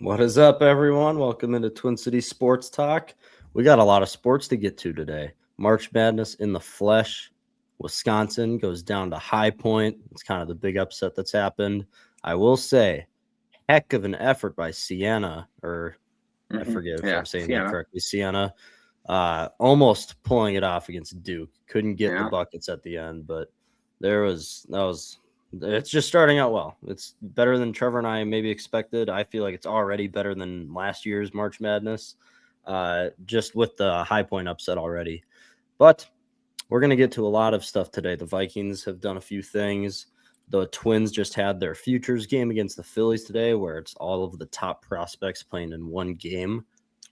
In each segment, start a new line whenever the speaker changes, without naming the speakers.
What is up, everyone? Welcome into Twin City Sports Talk. We got a lot of sports to get to today. March Madness in the flesh. Wisconsin goes down to High Point. It's kind of the big upset that's happened. I will say, heck of an effort by Siena, or I forget if I'm saying that correctly. Siena, almost pulling it off against Duke. Couldn't get the buckets at the end, but it's just starting out well. It's better than Trevor and I maybe expected. I feel like it's already better than last year's March Madness, just with the High Point upset already. But we're going to get to a lot of stuff today. The Vikings have done a few things. The Twins just had their futures game against the Phillies today, where it's all of the top prospects playing in one game,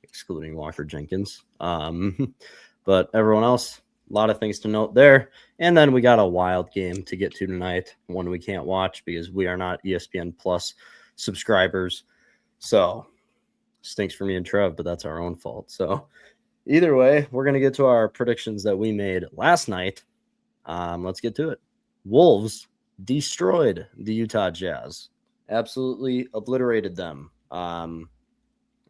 excluding Walker Jenkins. But everyone else, a lot of things to note there. And then we got a wild game to get to tonight, one we can't watch because we are not ESPN Plus subscribers. So stinks for me and Trev, but that's our own fault. So either way, we're going to get to our predictions that we made last night. Let's get to it. Wolves destroyed the Utah Jazz. Absolutely obliterated them. I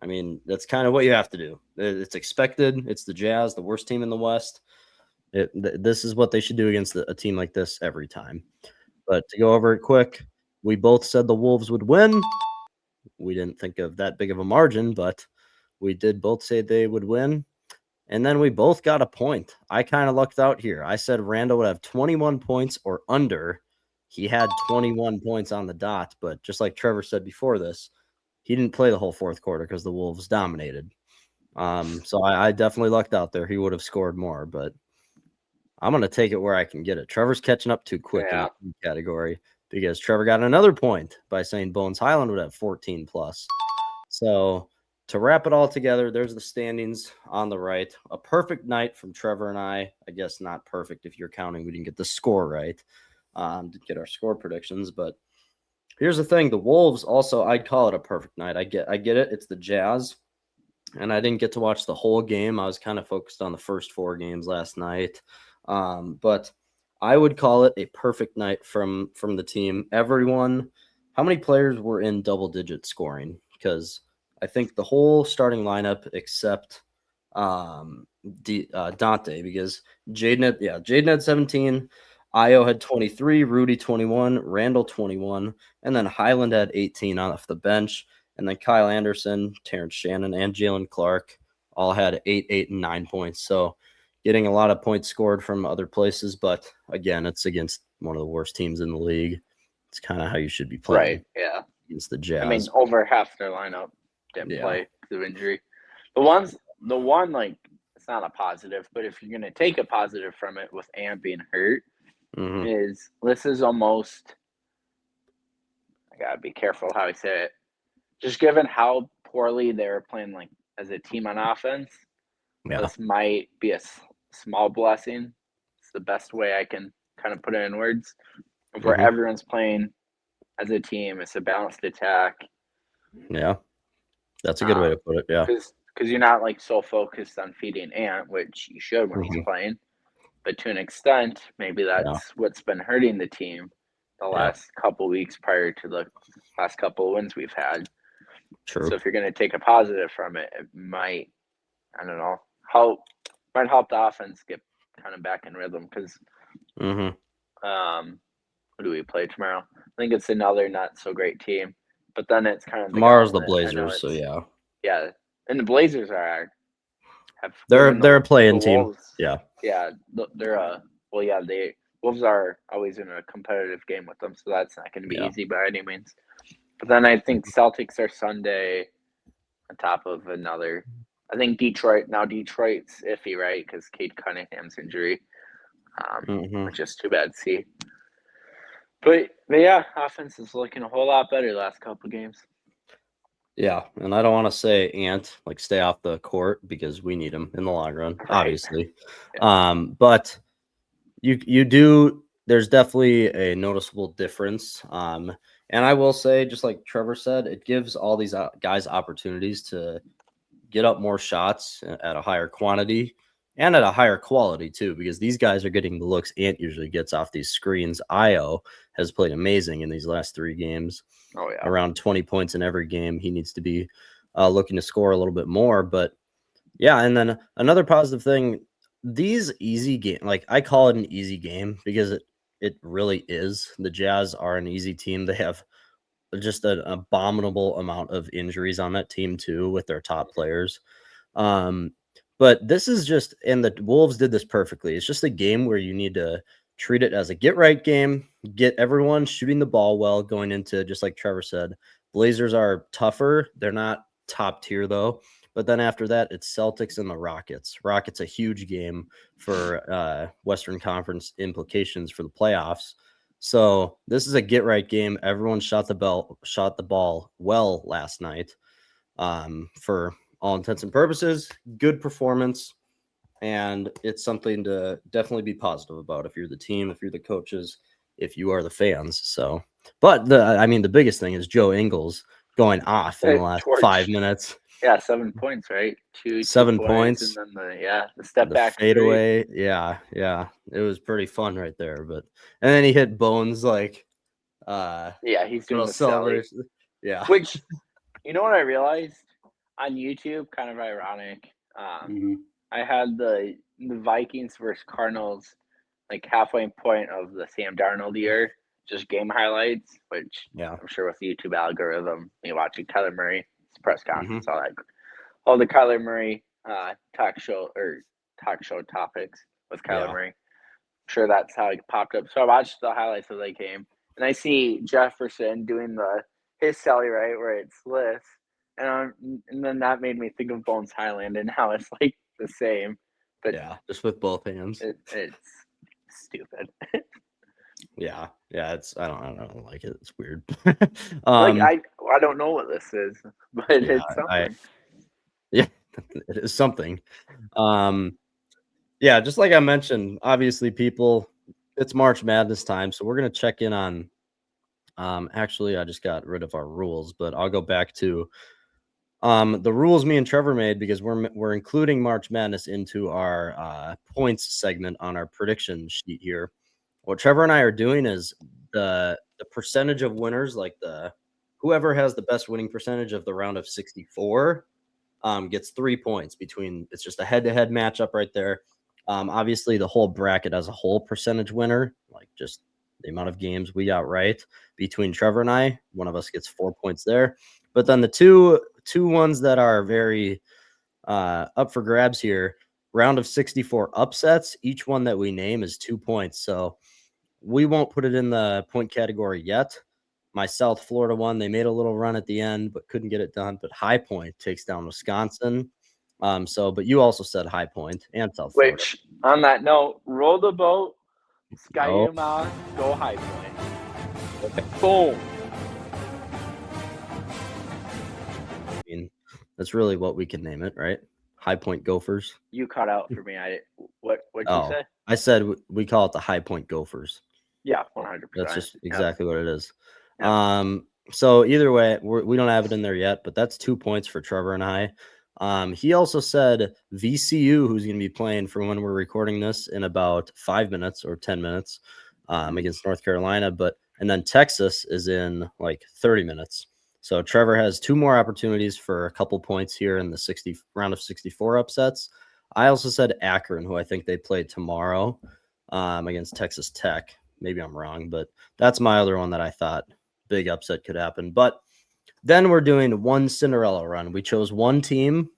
mean, that's kind of what you have to do. It's expected. It's the Jazz, the worst team in the West. This is what they should do against a team like this every time. But to go over it quick, we both said the Wolves would win. We didn't think of that big of a margin, but we did both say they would win. And then we both got a point. I kind of lucked out here. I said Randall would have 21 points or under. He had 21 points on the dot, but just like Trevor said before this, he didn't play the whole fourth quarter because the Wolves dominated. So I definitely lucked out there. He would have scored more, but I'm going to take it where I can get it. Trevor's catching up too quick in the category because Trevor got another point by saying Bones Highland would have 14 plus. So to wrap it all together, there's the standings on the right. A perfect night from Trevor and I. I guess not perfect if you're counting. We didn't get the score right. Didn't get our score predictions, but here's the thing. The Wolves also, I'd call it a perfect night. I get it. It's the Jazz. And I didn't get to watch the whole game. I was kind of focused on the first four games last night. But I would call it a perfect night from the team. Everyone, how many players were in double-digit scoring? Because I think the whole starting lineup except Dante, because Jaden had 17, Io had 23, Rudy 21, Randall 21, and then Highland had 18 off the bench, and then Kyle Anderson, Terrence Shannon, and Jalen Clark all had 8, and 9 points. So getting a lot of points scored from other places, but again, it's against one of the worst teams in the league. It's kind of how you should be playing.
Right, yeah.
Against the Jazz.
I mean, over half their lineup didn't play because of injury. The one, like, it's not a positive, but if you're going to take a positive from it with Ant being hurt, is this is almost, I got to be careful how I say it, just given how poorly they were playing, like, as a team on offense, this might be a small blessing. It's the best way I can kind of put it in words. Where everyone's playing as a team, it's a balanced attack.
Yeah, that's a good way to put it. Yeah,
because you're not like so focused on feeding Ant, which you should when he's playing. But to an extent, maybe that's what's been hurting the team the last couple weeks prior to the last couple of wins we've had.
True.
So if you're going to take a positive from it, it might, I don't know, might help the offense get kind of back in rhythm because who do we play tomorrow? I think it's another not so great team, but then it's kind of
tomorrow's the Blazers, so
yeah, and the Blazers
they're a playing team.
They're Wolves are always in a competitive game with them, so that's not going to be easy by any means. But then I think Celtics are Sunday on top of another. I think Detroit's iffy, right? Because Cade Cunningham's injury, which is too bad to see. But yeah, offense is looking a whole lot better the last couple of games.
Yeah, and I don't want to say Ant, like, stay off the court because we need him in the long run, obviously. But you do, there's definitely a noticeable difference. And I will say, just like Trevor said, it gives all these guys opportunities to get up more shots at a higher quantity. and at a higher quality too, because these guys are getting the looks Ant usually gets off these screens. Io has played amazing in these last 3 games.
Oh yeah,
around 20 points in every game. He needs to be looking to score a little bit more. But yeah, and then another positive thing, these easy game, like I call it an easy game because it really is. The Jazz are an easy team. They have just an abominable amount of injuries on that team too with their top players. But this is just, and the Wolves did this perfectly. It's just a game where you need to treat it as a get right game, get everyone shooting the ball well going into, just like Trevor said. Blazers are tougher. They're not top tier though. But then after that, it's Celtics and the Rockets. Rockets a huge game for Western Conference implications for the playoffs. So this is a get right game. Everyone shot the ball well last night. For all intents and purposes, good performance, and it's something to definitely be positive about if you're the team, if you're the coaches, if you are the fans. So, but the biggest thing is Joe Ingles going off in the last 5 minutes.
Yeah, 7 points, right?
7 points,
and then the step back
fadeaway. Yeah, it was pretty fun right there. But and then he hit Bones like,
he's doing the
celebration. Yeah,
which you know what I realized on YouTube, kind of ironic. I had the Vikings versus Cardinals like halfway point of the Sam Darnold year, just game highlights, which I'm sure with the YouTube algorithm, you watching Kyler Murray press conference, all the Kyler Murray talk show topics with Kyler Murray. I'm sure that's how it popped up. So I watched the highlights of that game, and I see Jefferson doing his celly right where it's list, and then that made me think of Bones Highland and how it's like the same, but
just with both hands.
It's stupid.
Yeah, it's I don't like it. It's weird.
I don't know what this is, but it's something.
It is something. Just like I mentioned, obviously it's March Madness time, so we're gonna check in on. Actually, I just got rid of our rules, but I'll go back to the rules me and Trevor made because we're including March Madness into our points segment on our prediction sheet here. What Trevor and I are doing is the percentage of winners, like whoever has the best winning percentage of the round of 64 gets 3 points it's just a head-to-head matchup right there. Obviously the whole bracket as a whole percentage winner, like just the amount of games we got right between Trevor and I, one of us gets 4 points there. But then the two ones that are very up for grabs here, round of 64 upsets, each one that we name is 2 points. So we won't put it in the point category yet. My South Florida one, they made a little run at the end, but couldn't get it done. But High Point takes down Wisconsin. But you also said High Point and South Florida.
Which, on that note, roll the boat, Skyuma, go High Point. Okay. Boom.
That's really what we can name it, right? High Point Gophers.
You cut out for me. What'd you say?
I said we call it the High Point Gophers.
Yeah, 100%.
That's just exactly what it is. Yeah. So either way, we don't have it in there yet, but that's 2 points for Trevor and I. He also said VCU, who's going to be playing for when we're recording this in about 5 minutes or 10 minutes against North Carolina, and then Texas is in like 30 minutes. So Trevor has 2 more opportunities for a couple points here in the round of 64 upsets. I also said Akron, who I think they play tomorrow against Texas Tech. Maybe I'm wrong, but that's my other one that I thought big upset could happen. But then we're doing one Cinderella run. We chose one team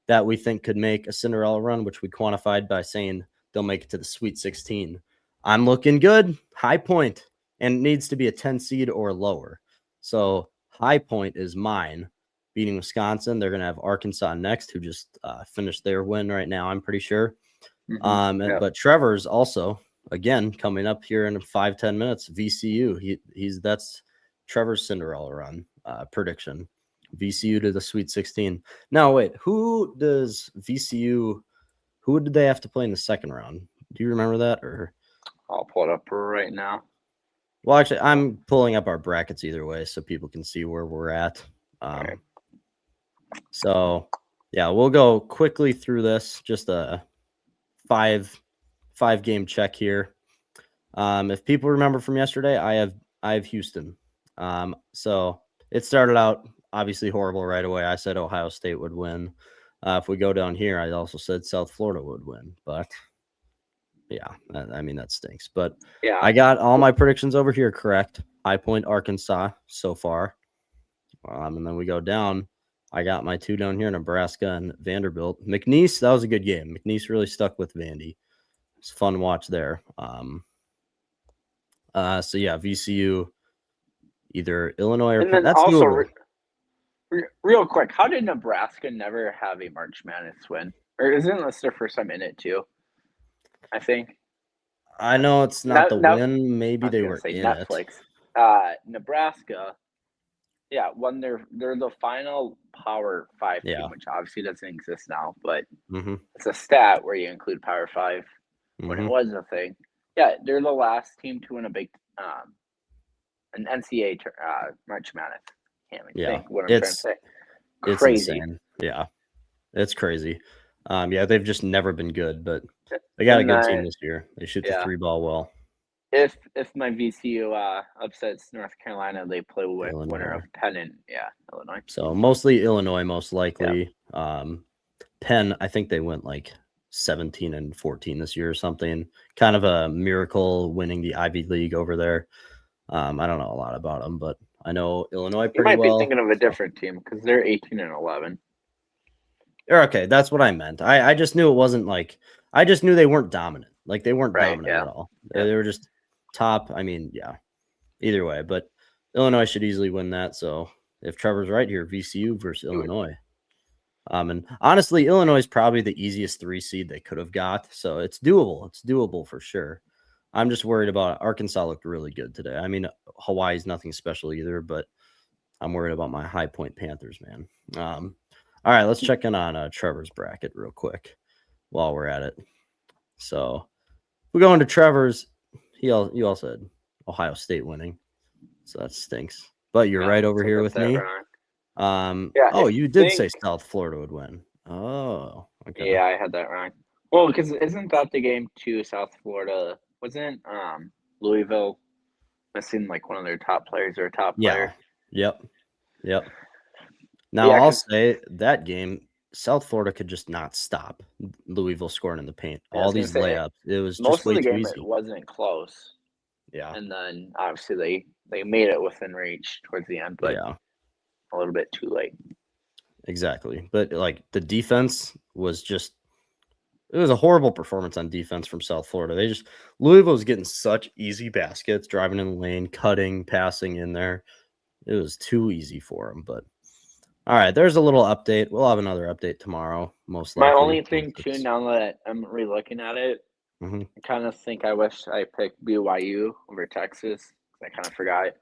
that we think could make a Cinderella run, which we quantified by saying they'll make it to the Sweet 16. I'm looking good. High Point, and it needs to be a 10 seed or lower. So High Point is mine, beating Wisconsin. They're going to have Arkansas next, who just finished their win right now, I'm pretty sure. But Trevor's also, again, coming up here in 5-10 minutes, VCU. That's Trevor's Cinderella run prediction. VCU to the Sweet 16. Now, wait, who did they have to play in the second round? Do you remember that? Or
I'll pull it up right now.
Well, actually, I'm pulling up our brackets either way so people can see where we're at.
Right.
So, yeah, we'll go quickly through this. Just 5-game check here. If people remember from yesterday, I have Houston. So it started out obviously horrible right away. I said Ohio State would win. If we go down here, I also said South Florida would win, but yeah, I mean, that stinks. But
yeah,
I got all my predictions over here correct. High Point, Arkansas so far. And then we go down. I got my 2 down here, Nebraska and Vanderbilt. McNeese, that was a good game. McNeese really stuck with Vandy. It's a fun watch there. So yeah, VCU, either Illinois or
and then
that's
also
doable.
real quick, how did Nebraska never have a March Madness win? Or isn't this their first time in it too? I think.
I know it's not the win. Maybe they were in
Netflix. Nebraska, yeah, when they're the final Power 5 team, which obviously doesn't exist now, but it's a stat where you include Power 5 when it was a thing. Yeah, they're the last team to win a big an NCAA March Madness. Can't even think what I'm trying to say. Crazy.
It's insane. Yeah, it's crazy. Yeah, they've just never been good, but they got a good team this year. They shoot the 3-ball well.
If my VCU upsets North Carolina, they play winner of Penn and Illinois.
So mostly Illinois, most likely. Penn, I think they went like 17-14 this year or something. Kind of a miracle winning the Ivy League over there. I don't know a lot about them, but I know Illinois pretty well.
You might be thinking of a different team because they're 18-11.
Okay, that's what I meant. I just knew it wasn't like I just knew they weren't dominant. Like they weren't dominant at all. They were just top. I mean, yeah. Either way, but Illinois should easily win that. So if Trevor's right here, VCU versus Illinois. And honestly, Illinois is probably the easiest 3 seed they could have got. So it's doable. It's doable for sure. I'm just worried about Arkansas looked really good today. I mean, Hawaii's nothing special either, but I'm worried about my High Point Panthers, man. All right, let's check in on Trevor's bracket real quick while we're at it. So we go into Trevor's. You all said Ohio State winning, so that stinks. But you're right over here with me. You did say South Florida would win. Oh, okay.
Yeah, I had that wrong. Well, because isn't that the game to South Florida? Wasn't Louisville missing like one of their top players or a top player?
Yep. Now I'll say that game, South Florida could just not stop Louisville scoring in the paint. All these layups, it was just way too easy. Most of the game
it wasn't close.
Yeah,
and then obviously they made it within reach towards the end, but a little bit too late.
Exactly, but like the defense was just. It was a horrible performance on defense from South Florida. Louisville was getting such easy baskets, driving in the lane, cutting, passing in there. It was too easy for them. But all right, there's a little update. We'll have another update tomorrow, most likely.
My only thing too, now that I'm re-looking at it, I kind of think I wish I picked BYU over Texas. I kind of forgot.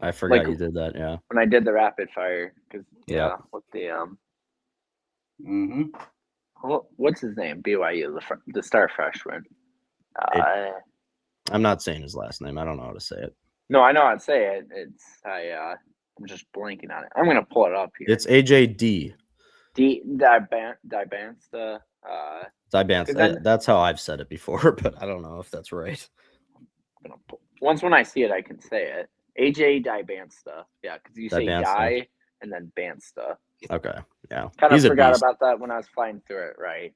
I forgot you did that. Yeah,
when I did the rapid fire, because with the what's his name? BYU, the star freshman.
I'm not saying his last name. I don't know how to say it.
No, I know how to say it. I'm just blanking on it. I'm gonna pull it up here.
It's AJD.
Dibansta.
That's how I've said it before, but I don't know if that's right.
Once when I see it, I can say it. AJ Dibansta. Yeah, because you say Di and then Bansta.
Okay. Yeah.
Kind of forgot about that when I was flying through it, right?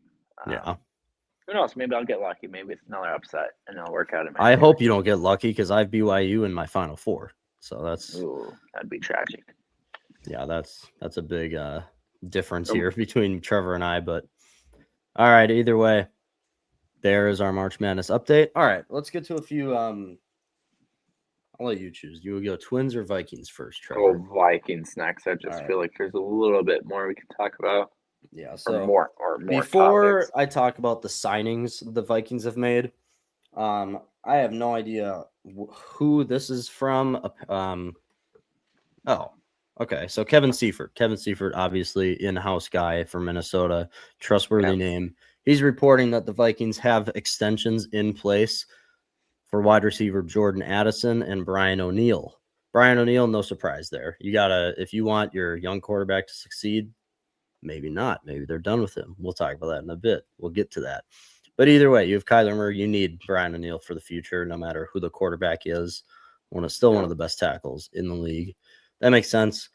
Yeah.
Who knows? Maybe I'll get lucky. Maybe it's another upset and it'll work out in my
favor. Hope you don't get lucky because I have BYU in my Final Four. So
that'd be tragic.
Yeah, that's a big difference here between Trevor and I. But all right, either way, there is our March Madness update. All right, let's get to a few. I'll let you choose. You will go Twins or Vikings first, Trevor?
Vikings next. I just feel like there's a little bit more we can talk about.
Yeah, so
more
before
topics.
I talk about the signings the Vikings have made, I have no idea who this is from. Okay. So Kevin Seifert. Kevin Seifert, obviously in-house guy from Minnesota, trustworthy name. He's reporting that the Vikings have extensions in place for wide receiver Jordan Addison and Brian O'Neill. Brian O'Neill, no surprise there. You gotta, if you want your young quarterback to succeed, maybe not. Maybe they're done with him. We'll talk about that in a bit. We'll get to that. But either way, you have Kyler Murray. You need Brian O'Neill for the future, no matter who the quarterback is. One of the best tackles in the league. That makes sense.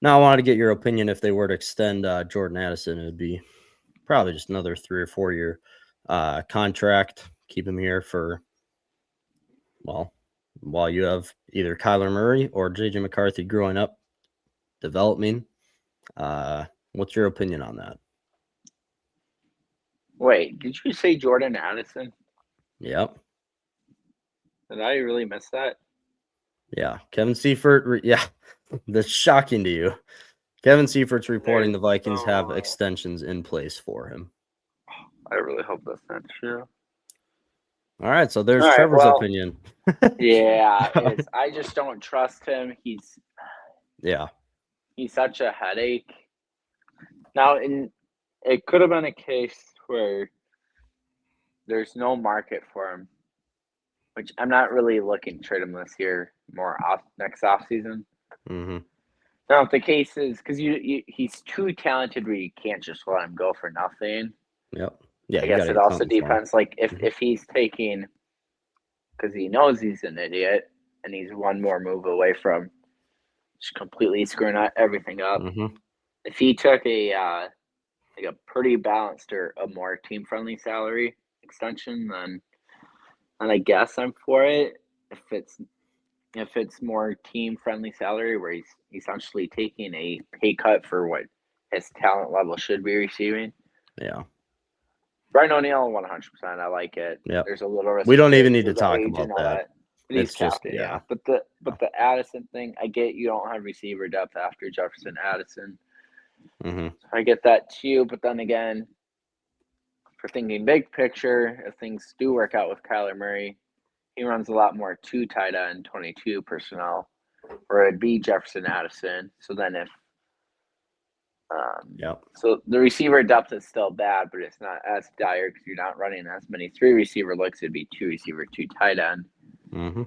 Now, I wanted to get your opinion. If they were to extend Jordan Addison, it would be probably just another 3 or 4 year contract. Keep him here for, well, while you have either Kyler Murray or JJ McCarthy growing up, developing. What's your opinion on that?
Wait, did you say Jordan Addison?
Yep.
Did I really miss that?
Yeah. Kevin Seifert. Yeah. That's shocking to you. Kevin Seifert's reporting the Vikings have extensions in place for him.
I really hope that's not true.
All right. So there's Trevor's opinion.
Yeah. I just don't trust him. He's such a headache. Now, it could have been a case where there's no market for him, which I'm not really looking to trade him this year, more next offseason.
Mm-hmm.
Now, if the case is because he's too talented where you can't just let him go for nothing.
Yep. Yeah.
I guess it also depends. Like if he's taking, because he knows he's an idiot and he's one more move away from just completely screwing everything up.
Mm-hmm.
If he took a pretty balanced or a more team friendly salary extension, then I guess I'm for it. If it's more team friendly salary where he's essentially taking a pay cut for what his talent level should be receiving.
Yeah.
Brian O'Neill, 100%. I like it.
Yeah.
There's a little risk.
We don't even need to talk about that.
But he's captain, yeah. But the Addison thing, I get you don't have receiver depth after Jefferson Addison.
Mm-hmm.
I get that too. But then again, for thinking big picture, if things do work out with Kyler Murray, he runs a lot more 2 tight end 22 personnel, or it'd be Jefferson Addison. So then so the receiver depth is still bad, but it's not as dire because you're not running as many 3 receiver looks. It'd be 2 receiver, 2 tight end.
Mm-hmm.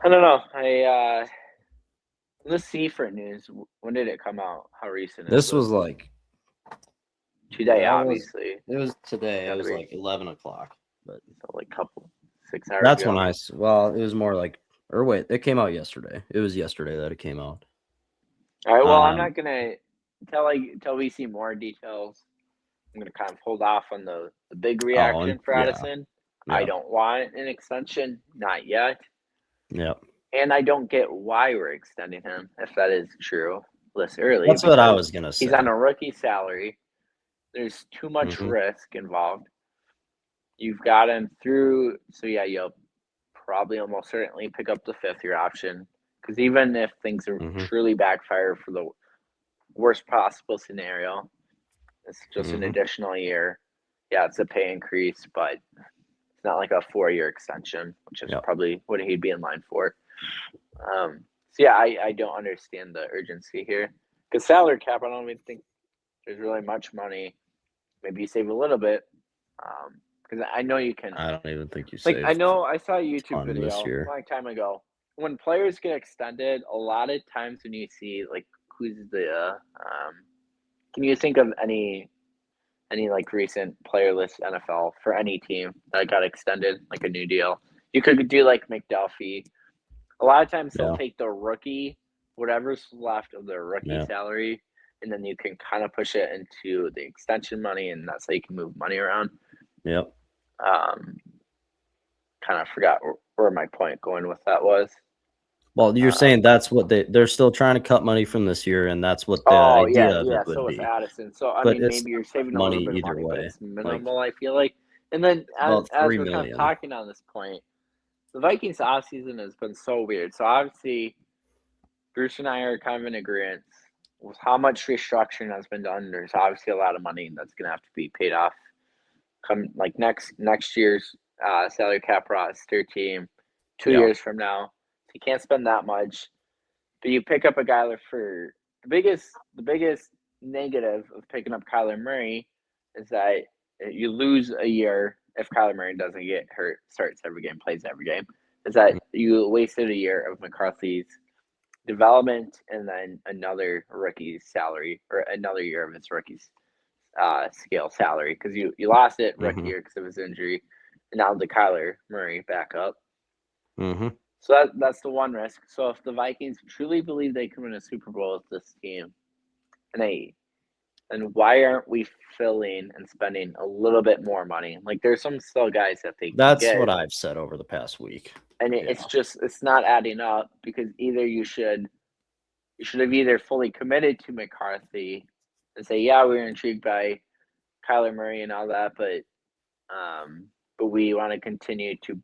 I don't know. The Seifert news. When did it come out? How recent?
This was like
today, obviously.
It was today. It was like 11 o'clock, but
so like couple 6 hours.
That's
ago.
when it was more like, or wait, it came out yesterday. It was yesterday that it came out.
All right. Well, I'm not gonna until we see more details. I'm gonna kind of hold off on the big reaction for Addison. Yeah. I don't want an extension, not yet.
Yep.
And I don't get why we're extending him if that is true this early.
That's what I was gonna say.
He's on a rookie salary. There's too much risk involved. You've got him through, so yeah, you'll probably almost certainly pick up the 5th-year option. Because even if things are truly backfire for the worst possible scenario, it's just an additional year. Yeah, it's a pay increase, but it's not like a 4-year extension, which is probably what he'd be in line for. So yeah, I don't understand the urgency here. Because salary cap, I don't even think there's really much money. Maybe you save a little bit. Because I know you can.
I don't even think you save.
I know I saw a YouTube video a long time ago. When players get extended, a lot of times when you see who's the can you think of any recent player list NFL for any team that got extended, like a new deal? You could do like McDuffie. A lot of times they'll take the rookie, whatever's left of their rookie salary, and then you can kind of push it into the extension money, and that's how you can move money around.
Yep.
Kind of forgot where my point going with that was.
Well, you're saying that's what they're still trying to cut money from this year, and that's what the idea of it would
so
be.
With Addison, so I mean, maybe you're saving a little bit of money, but it's minimal. I feel like, and then as we're kind of talking on this point, the Vikings offseason has been so weird. So obviously, Bruce and I are kind of in agreement with how much restructuring has been done. There's obviously a lot of money that's going to have to be paid off. Come next year's salary cap roster team, 2 years from now. So you can't spend that much. But you pick up a guy for the biggest negative of picking up Kyler Murray is that you lose a year if Kyler Murray doesn't get hurt, starts every game, plays every game. Is that you wasted a year of McCarthy's development and then another rookie's salary or another year of his rookie's scale salary because you lost it rookie year because of his injury, and now the Kyler Murray backup. So that's the one risk. So if the Vikings truly believe they can win a Super Bowl with this team, and why aren't we filling and spending a little bit more money? Like there's some still guys that they
That's
can get,
what I've said over the past week.
and it's not adding up because either you should have either fully committed to McCarthy and say, yeah, we're intrigued by Kyler Murray and all that, but we want to continue to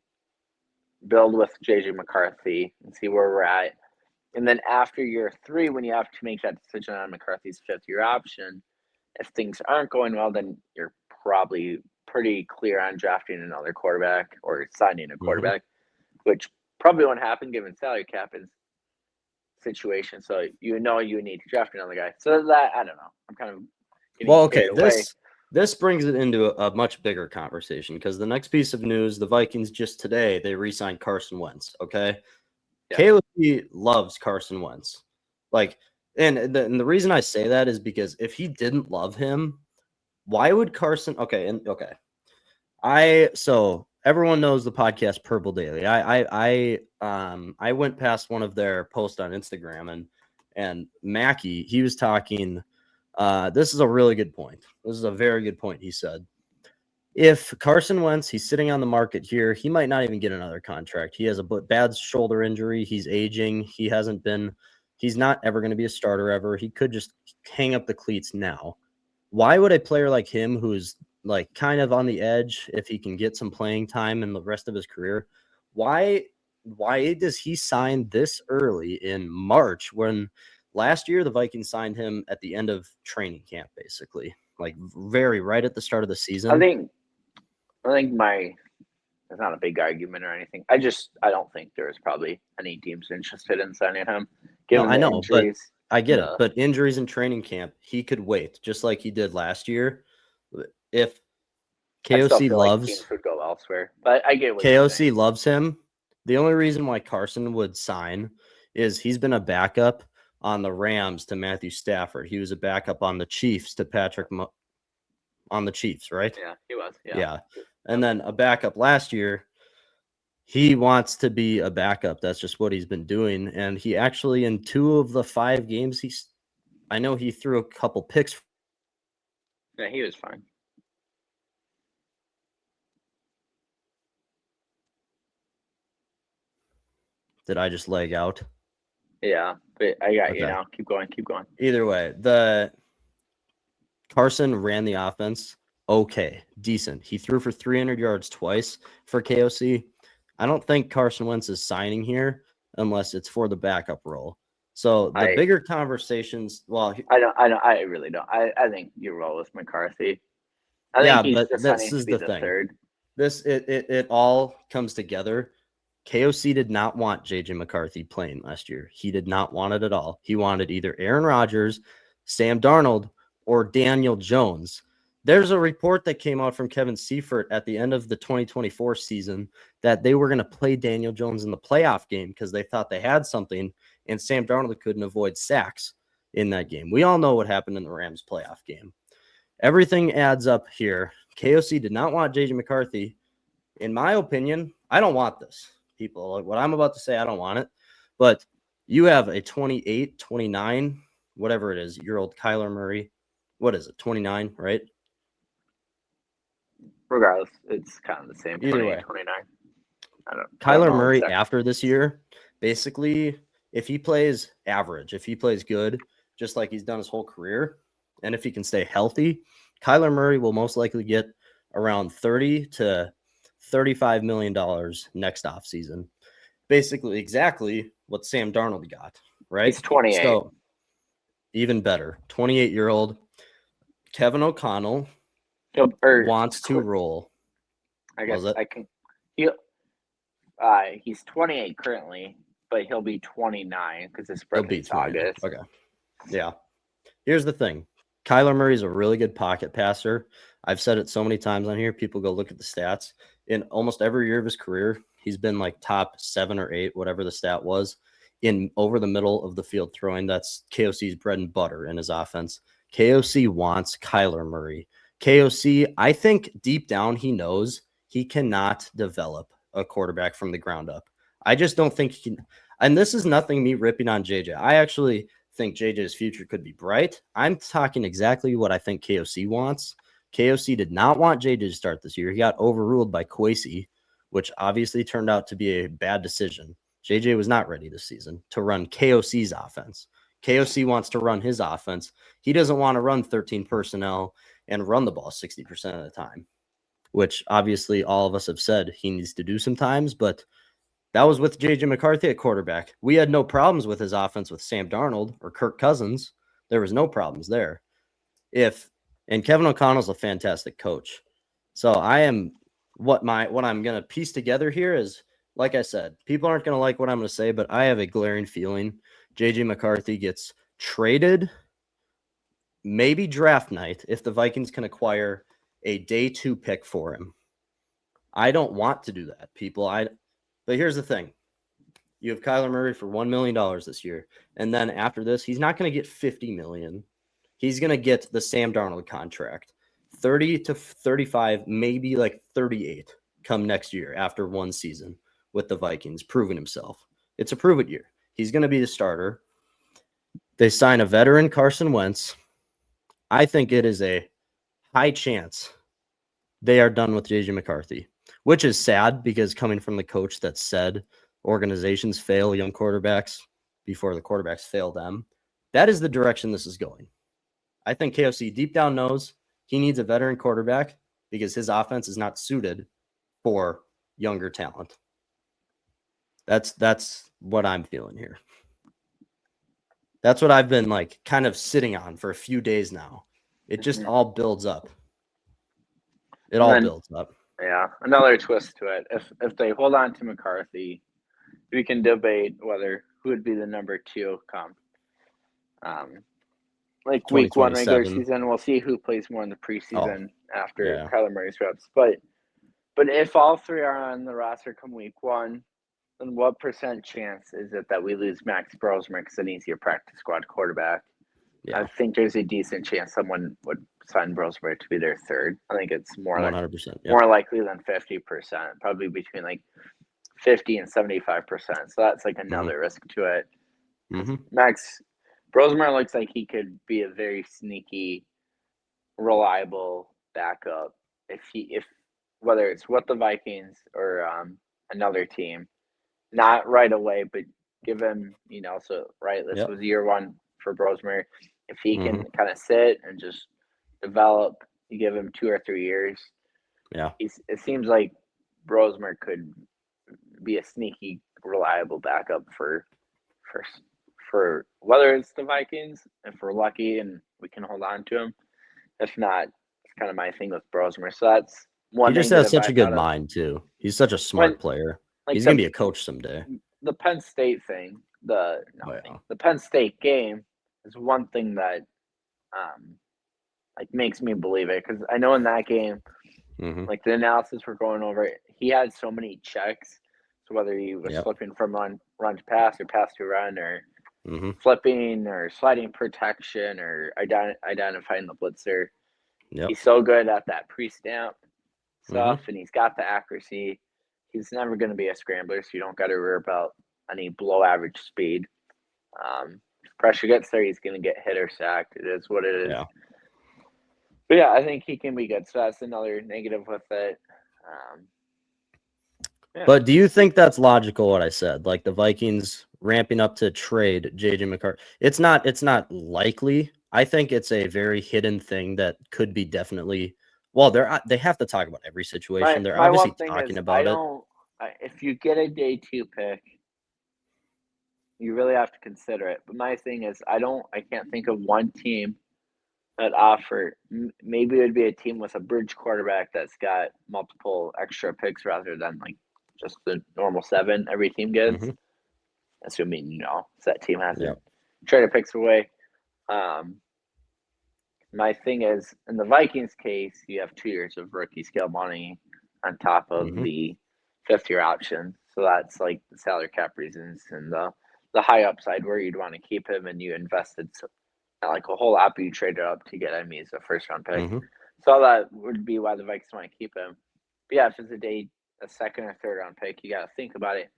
build with JJ McCarthy and see where we're at. And then after year 3, when you have to make that decision on McCarthy's 5th-year option, if things aren't going well, then you're probably pretty clear on drafting another quarterback or signing a quarterback, which probably won't happen given salary cap situation. So you need to draft another guy. So that I don't know. I'm kind of getting carried away.
This brings it into a much bigger conversation because the next piece of news, the Vikings just today, they re-signed Carson Wentz. Okay. Yeah. KOC loves Carson Wentz. And the reason I say that is because if he didn't love him, why would Carson? So everyone knows the podcast Purple Daily. I went past one of their posts on Instagram and Mackie, he was talking. This is a really good point. This is a very good point. He said, if Carson Wentz, he's sitting on the market here, he might not even get another contract. He has a bad shoulder injury. He's aging. He's not ever going to be a starter ever. He could just hang up the cleats now. Why would a player like him, who's like kind of on the edge, if he can get some playing time in the rest of his career, why does he sign this early in March when last year the Vikings signed him at the end of training camp, basically, like very right at the start of the season?
I think it's not a big argument or anything. I don't think there's probably any teams interested in signing him.
No, I know, but I get it. But injuries in training camp, he could wait, just like he did last year. If KOC loves,
teams would go elsewhere. But I get what
KOC loves him. The only reason why Carson would sign is he's been a backup on the Rams to Matthew Stafford. He was a backup on the Chiefs to Patrick on the Chiefs, right?
Yeah, he was.
Yeah. And then a backup last year. He wants to be a backup. That's just what he's been doing. And he actually, in 2 of the 5 games, I know he threw a couple picks.
Yeah, he was fine.
Did I just leg out?
Yeah, but I got you now. Keep going.
Either way, the Carson ran the offense okay, decent. He threw for 300 yards twice for KOC. I don't think Carson Wentz is signing here unless it's for the backup role. So the bigger conversations, well,
I really don't. I think you roll with McCarthy. But this is the thing. Third.
It all comes together. KOC did not want JJ McCarthy playing last year. He did not want it at all. He wanted either Aaron Rodgers, Sam Darnold, or Daniel Jones. There's a report that came out from Kevin Seifert at the end of the 2024 season that they were going to play Daniel Jones in the playoff game because they thought they had something, and Sam Darnold couldn't avoid sacks in that game. We all know what happened in the Rams playoff game. Everything adds up here. KOC did not want JJ McCarthy. In my opinion, I don't want this. People, like what I'm about to say, I don't want it. But you have a 28, 29, whatever it is, year old Kyler Murray. What is it, 29, right?
Regardless, it's kind of the same.
Either way,
29.
Kyler Murray exactly. After this year, basically, if he plays average, if he plays good, just like he's done his whole career, and if he can stay healthy, Kyler Murray will most likely get around $30 to $35 million next offseason. Basically, exactly what Sam Darnold got, right?
He's 28.
So, even better. 28-year-old Kevin O'Connell wants to roll.
I guess I can. He's 28 currently, but he'll be 29 because his birthday's August.
Okay. Yeah. Here's the thing. Kyler Murray's a really good pocket passer. I've said it so many times on here. People go look at the stats. In almost every year of his career, he's been like top 7 or 8, whatever the stat was, in over the middle of the field throwing. That's KOC's bread and butter in his offense. KOC wants Kyler Murray. KOC, I think deep down he knows he cannot develop a quarterback from the ground up. I just don't think he can. And this is nothing me ripping on JJ. I actually think JJ's future could be bright. I'm talking exactly what I think KOC wants. KOC did not want JJ to start this year. He got overruled by Kwesi, which obviously turned out to be a bad decision. JJ was not ready this season to run KOC's offense. KOC wants to run his offense. He doesn't want to run 13 personnel and run the ball 60% of the time, which obviously all of us have said he needs to do sometimes, but that was with J.J. McCarthy at quarterback. We had no problems with his offense with Sam Darnold or Kirk Cousins. There was no problems there. And Kevin O'Connell's a fantastic coach. So what I'm going to piece together here is, like I said, people aren't going to like what I'm going to say, but I have a glaring feeling J.J. McCarthy gets traded, maybe draft night, if the Vikings can acquire a day 2 pick for him. I don't want to do that, people. But here's the thing. You have Kyler Murray for $1 million this year. And then after this, he's not going to get $50 million. He's going to get the Sam Darnold contract. 30 to 35, maybe like 38 come next year after one season with the Vikings, proving himself. It's a prove-it year. He's going to be the starter. They sign a veteran, Carson Wentz. I think it is a high chance they are done with J.J. McCarthy, which is sad because coming from the coach that said organizations fail young quarterbacks before the quarterbacks fail them, that is the direction this is going. I think KOC deep down knows he needs a veteran quarterback because his offense is not suited for younger talent. That's what I'm feeling here. That's what I've been like kind of sitting on for a few days now. It just all builds up. It all builds up.
Yeah, another twist to it. If they hold on to McCarthy, we can debate whether who would be the number 2 come. Like week 1 regular season, we'll see who plays more in the preseason after Kyler Murray's reps. But if all 3 are on the roster come week 1, then what % chance is it that we lose Max Brosmer because an easier practice squad quarterback? Yeah. I think there's a decent chance someone would sign Brosmer to be their 3rd. I think it's more 100%, more likely than 50%, probably between like 50 and 75%. So that's like another risk to it. Max Brosmer looks like he could be a very sneaky, reliable backup if whether it's with the Vikings or another team, not right away, but give him, this was year 1 for Brosmer. If he can kind of sit and just develop, you give him 2 or 3 years.
Yeah,
it seems like Brosmer could be a sneaky, reliable backup for whether it's the Vikings, if we're lucky and we can hold on to him. If not, it's kind of my thing with Brosmer. So that's one.
He just has such a good mind too. He's such a smart player. Like he's gonna be a coach someday.
The Penn State thing, the Penn State game is one thing that makes me believe it, because I know in that game, like the analysis we're going over, he had so many checks. So whether he was flipping from run to pass or pass to run or flipping or sliding protection or identifying the blitzer, he's so good at that pre-snap stuff, and he's got the accuracy. He's never going to be a scrambler, so you don't got to worry about any below average speed. If pressure gets there, he's going to get hit or sacked. It is what it is. Yeah. But yeah, I think he can be good. So that's another negative with it.
But do you think that's logical what I said? Like the Vikings ramping up to trade J.J. McCarthy. It's not likely. I think it's a very hidden thing that could be definitely. Well, they have to talk about every situation. They're obviously talking about it.
If you get a day 2 pick, you really have to consider it. But my thing is, I can't think of one team that offer. Maybe it would be a team with a bridge quarterback that's got multiple extra picks rather than like just the normal 7 every team gets. Assuming that team has to trade picks away. My thing is, in the Vikings case, you have 2 years of rookie scale money on top of the 5th-year option. So that's like the salary cap reasons and the high upside where you'd want to keep him, and you invested like a whole lot, but you traded up to get him. He's a first-round pick.
Mm-hmm.
So that would be why the Vikings want to keep him. But yeah, if it's a second or third-round pick, you got to think about it.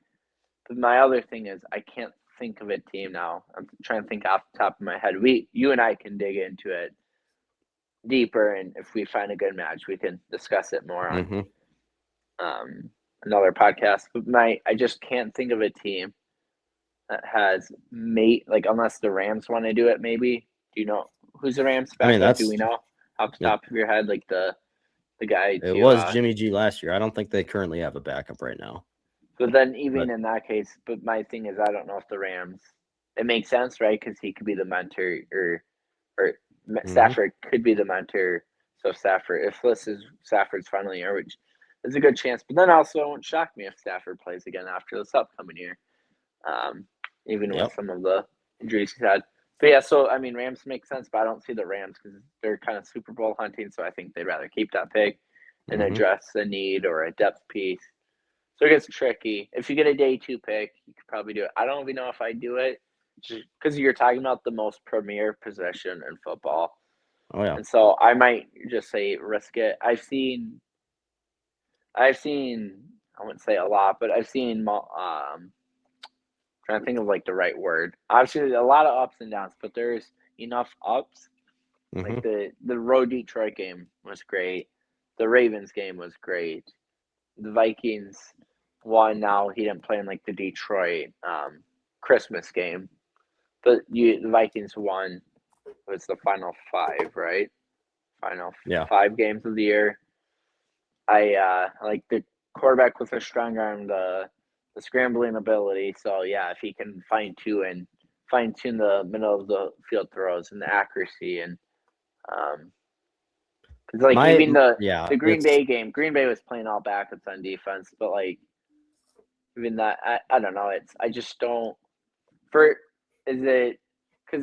But my other thing is I can't think of a team now. I'm trying to think off the top of my head. You and I can dig into it deeper, and if we find a good match, we can discuss it more on another podcast. But I just can't think of a team that has unless the Rams want to do it. Maybe do you know who's the Rams backup? Do we know off the top of your head, like the guy?
It was Jimmy G last year. I don't think they currently have a backup right now.
But then even in that case, but my thing is I don't know if the Rams. It makes sense, right? Because he could be the mentor, or Stafford could be the mentor. So if this is Stafford's final year, which is a good chance, but then also it won't shock me if Stafford plays again after this upcoming year, even with some of the injuries he's had. But yeah, so I mean, Rams make sense, but I don't see the Rams because they're kind of Super Bowl hunting. So I think they'd rather keep that pick and address a need or a depth piece. So it gets tricky. If you get a day 2 pick, you could probably do it. I don't even know if I do it because you're talking about the most premier position in football.
Oh yeah.
And so I might just say risk it. I've seen. I wouldn't say a lot, but I've seen. Trying to think of like the right word. Obviously, a lot of ups and downs, but there's enough ups. Like the road Detroit game was great. The Ravens game was great. The Vikings won. Now he didn't play in like the Detroit Christmas game, but the Vikings won. It was the final 5, right? Final 5 games of the year. I like the quarterback with a strong arm, the scrambling ability. So yeah, if he can fine tune the middle of the field throws and the accuracy and because like even the Green Bay game, Green Bay was playing all backups on defense, but like even that, I don't know. I just don't. Because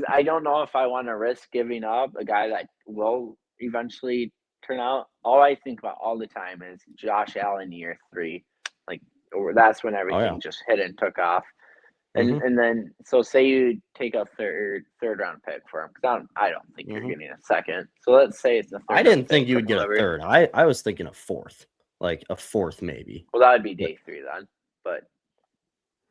I don't know if I want to risk giving up a guy that will eventually turn out. All I think about all the time is Josh Allen year 3, like that's when everything just hit and took off. And then so say you take a third round pick for him because I don't think you're getting a second. So let's say it's a third.
I didn't think you would get a third. I was thinking a fourth, like a fourth maybe.
Well, that would be day 3 then. But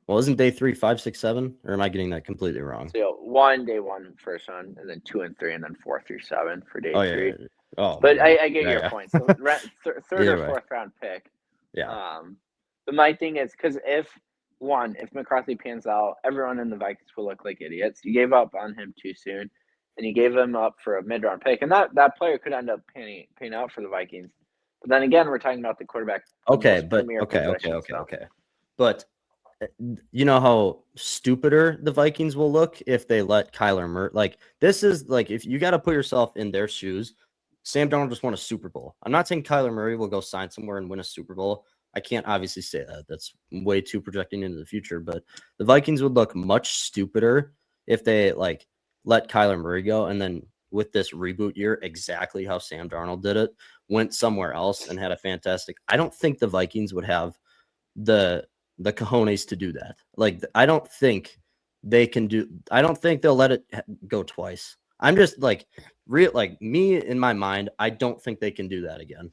isn't day 3 5, 6, 7? Or am I getting that completely wrong?
So day 1 first round, and then 2 and 3, and then 4 through 7 for day 3.
Yeah. Oh,
but I get your point. So third or fourth round pick.
Yeah.
But my thing is because if McCarthy pans out, everyone in the Vikings will look like idiots. You gave up on him too soon, and you gave him up for a mid-round pick, and that player could end up paying out for the Vikings. But then again, we're talking about the quarterback.
Okay. But you know how stupider the Vikings will look if they let Kyler Murray. Like this is like if you got to put yourself in their shoes. Sam Darnold just won a Super Bowl. I'm not saying Kyler Murray will go sign somewhere and win a Super Bowl. I can't obviously say that. That's way too projecting into the future. But the Vikings would look much stupider if they like let Kyler Murray go and then with this reboot year, exactly how Sam Darnold did it, went somewhere else and had a fantastic. I don't think the Vikings would have the cojones to do that. Like I don't think they can do. I don't think they'll let it go twice. I'm just like me in my mind. I don't think they can do that again.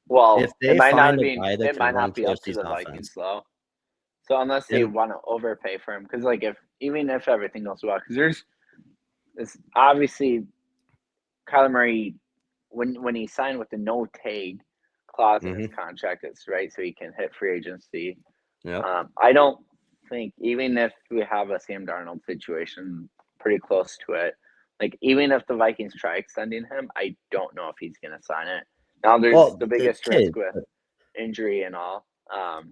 Well,
if they
it might not be up to the Vikings though. So unless they want to overpay for him, because like even if everything goes well, because there's obviously Kyler Murray when he signed with the no tag clause in his contract, it's right so he can hit free agency.
Yeah.
I don't think even if we have a Sam Darnold situation pretty close to it, like even if the Vikings try extending him, I don't know if he's going to sign it. Now there's the biggest risk with injury and all. Now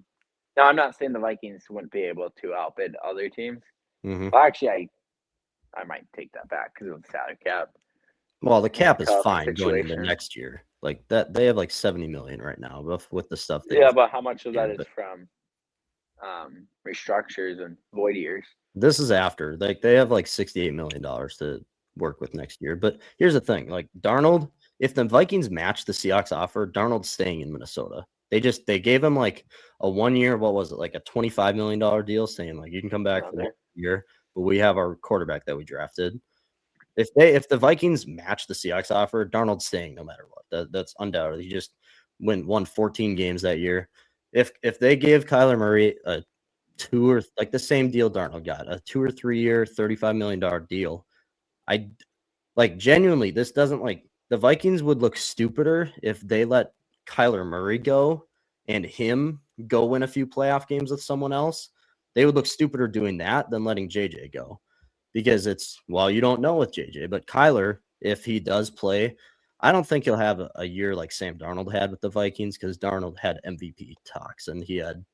I'm not saying the Vikings wouldn't be able to outbid other teams. Well, actually, I might take that back because of the salary cap.
Well, the cap is fine going into next year. Like that, they have like $70 million right now with the stuff.
But how much of that is from restructures and void years?
This is after. Like they have like $68 million to work with next year. But here's the thing: like Darnold, if the Vikings match the Seahawks offer, Darnold's staying in Minnesota. They gave him like a 1 year, what was it, like a $25 million deal, saying like you can come back for next year, but we have our quarterback that we drafted. if the Vikings match the Seahawks offer, Darnold's staying no matter what. That's undoubted. He just won 14 games that year. If they gave Kyler Murray a 2 or like the same deal Darnold got, a 2 or 3 year, $35 million deal, I like genuinely, this doesn't like the Vikings would look stupider if they let Kyler Murray go and him go win a few playoff games with someone else. They would look stupider doing that than letting JJ go, because it's, well, you don't know with JJ, but Kyler, if he does play, I don't think he'll have a year like Sam Darnold had with the Vikings, because Darnold had MVP talks and he had